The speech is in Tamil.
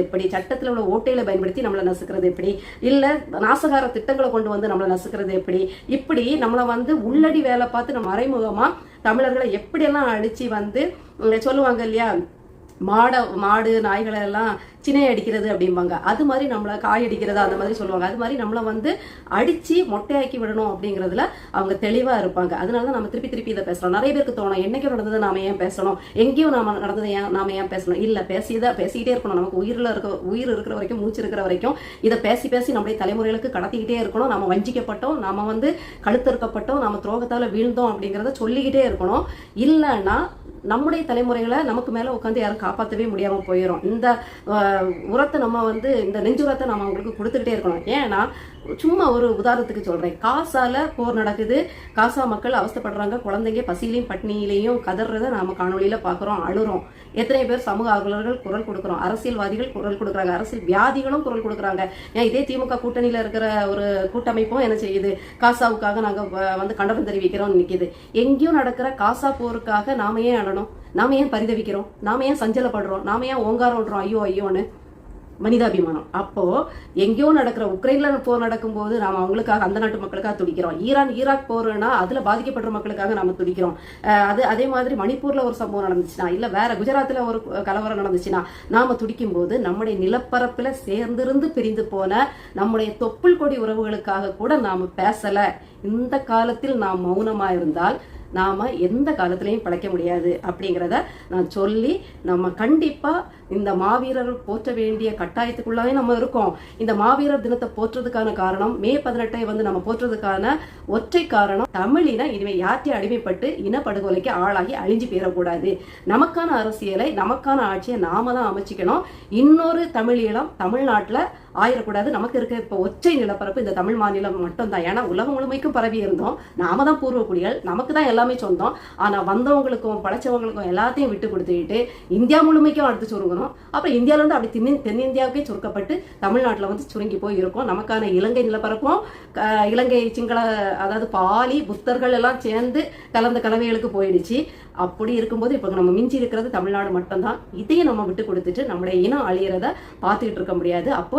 எப்படி, சட்டத்தில் உள்ள ஓட்டைகளை பயன்படுத்தி நம்மளை நசுக்கிறது எப்படி, இல்ல நாசகார திட்டங்களை கொண்டு வந்து நம்மளை நசுக்கிறது எப்படி, இப்படி நம்மளை வந்து உள்ளடி வேலை பார்த்து நம்ம மறைமுகமா தமிழர்களை எப்படியெல்லாம் அடிச்சு வந்து சொல்லுவாங்க இல்லையா, மாடு நாய்களை எல்லாம் சினை அடிக்கிறது அப்படிம்பாங்க. அது மாதிரி நம்மளை காய் அடிக்கிறதா அந்த மாதிரி சொல்லுவாங்க. அது மாதிரி நம்மளை வந்து அடிச்சு மொட்டையாக்கி விடணும் அப்படிங்கிறதுல அவங்க தெளிவா இருப்பாங்க. அதனாலதான் நம்ம திருப்பி இதை பேசுறோம். நிறைய பேருக்கு தோணும், என்னைக்கும் நடந்தது நாம ஏன் பேசணும், எங்கேயும் நடந்தது நாம ஏன் பேசணும். இல்ல, பேசிக்கிட்டே இருக்கணும். நமக்கு உயிர் இருக்கிற வரைக்கும், மூச்சு இருக்கிற வரைக்கும் இதை பேசி நம்முடைய தலைமுறைகளுக்கு கடத்திக்கிட்டே இருக்கணும். நம்ம வஞ்சிக்கப்பட்டோம், நம்ம வந்து கழுத்தறுக்கப்பட்டோம், நம்ம துரோகத்தால வீழ்ந்தோம் அப்படிங்கிறத சொல்லிக்கிட்டே இருக்கணும். இல்லைன்னா நம்முடைய தலைமுறைகளை நமக்கு மேல உட்காந்து யாரும் காப்பாற்றவே முடியாம போயிடும். இந்த உரத்தை நம்ம வந்து, இந்த நெஞ்சுரத்தை நம்ம அவங்களுக்கு கொடுத்துக்கிட்டே இருக்கணும். ஏன்னா சும்மா ஒரு உதாரணத்துக்கு சொல்றேன், காசால போர் நடக்குது, காசா மக்கள் அவஸ்தைப்படுறாங்க, குழந்தைங்க பசியிலையும் பட்னியிலையும் கதறத நாம காணொலியில பாக்குறோம், அழுறோம். எத்தனை பேர் சமூக ஆர்வலர்கள் குரல் கொடுக்குறோம், அரசியல்வாதிகள் குரல் கொடுக்குறாங்க, அரசியல் வியாதிகளும் குரல் கொடுக்குறாங்க. ஏன் இதே திமுக கூட்டணியில இருக்கிற ஒரு கூட்டமைப்பும் என்ன செய்யுது, காசாவுக்காக நாங்க வந்து கண்டனம் தெரிவிக்கிறோம் நிக்குது. எங்கேயும் நடக்கிற காசா போருக்காக நாம ஏன் அழணும், நாம ஏன் பரிதவிக்கிறோம், நாம ஏன் சஞ்சலப்படுறோம், நாம ஏன் ஓங்காரம் விடுறோம் ஐயோன்னு. மனிதாபிமானம். அப்போ எங்கேயோ நடக்கிற உக்ரைன்ல போர் நடக்கும் போது நாம அவங்களுக்காக, அந்த நாட்டு மக்களுக்காக துடிக்கிறோம். ஈராக் போர்னா அதுல பாதிக்கப்படுற மக்களுக்காக நாம துடிக்கிறோம். அதே மாதிரி மணிப்பூர்ல ஒரு சம்பவம் நடந்துச்சுன்னா, இல்ல வேற குஜராத்ல ஒரு கலவரம் நடந்துச்சுன்னா நாம துடிக்கும் போது, நம்முடைய நிலப்பரப்புல சேர்ந்திருந்து பிரிந்து போன நம்முடைய தொப்புள் கொடி உறவுகளுக்காக கூட நாம பேசல. இந்த காலத்தில் நாம் மௌனமா இருந்தால் நாம எந்த காலத்திலையும் பிழைக்க முடியாது அப்படிங்கிறத நான் சொல்லி, நம்ம கண்டிப்பா இந்த மாவீரர்கள் போற்ற வேண்டிய கட்டாயத்துக்குள்ளாவே நம்ம இருக்கோம். இந்த மாவீரர் தினத்தை போற்றுறதுக்கான காரணம், மே 18 வந்து நம்ம போற்றுறதுக்கான ஒற்றை காரணம், தமிழின இனிமே யார்ட்டையும் அடிமைப்பட்டு இனப்படுகொலைக்கு ஆளாகி அழிஞ்சு போயிடக்கூடாது. நமக்கான அரசியலை, நமக்கான ஆட்சியை நாம தான் அமைச்சிக்கணும். இன்னொரு தமிழீழம் தமிழ்நாட்டுல ஆயிடக்கூடாது. நமக்கு இருக்க இப்ப ஒற்றை நிலப்பரப்பு இந்த தமிழ் மாநிலம் மட்டும் தான். ஏன்னா உலகம் முழுமைக்கும் பரவி இருந்தோம், நாம தான் பூர்வக்குடிகள், நமக்கு தான் எல்லாமே சொந்தம். ஆனா வந்தவங்களுக்கும் படைச்சவங்களுக்கும் எல்லாத்தையும் விட்டு கொடுத்துட்டு இந்தியா முழுமைக்கும் அடுத்து சுருங்கணும். அப்ப இந்தியால இருந்து அப்படி தென்னிந்தியாவுக்கே சுருக்கப்பட்டு தமிழ்நாட்டுல வந்து சுருங்கி போய் இருக்கும். நமக்கான இலங்கை நிலப்பரப்பும், இலங்கை சிங்கள, அதாவது பாலி புத்தர்கள் எல்லாம் சேர்ந்து கலந்த கலவைகளுக்கு போயிடுச்சு. அப்படி இருக்கும்போது இப்ப நம்ம மிஞ்சி இருக்கிறது தமிழ்நாடு மட்டும்தான். இதையும் நம்ம விட்டு கொடுத்துட்டு நம்முடைய இனம் அழியறத பார்த்துக்கிட்டு இருக்க முடியாது. அப்போ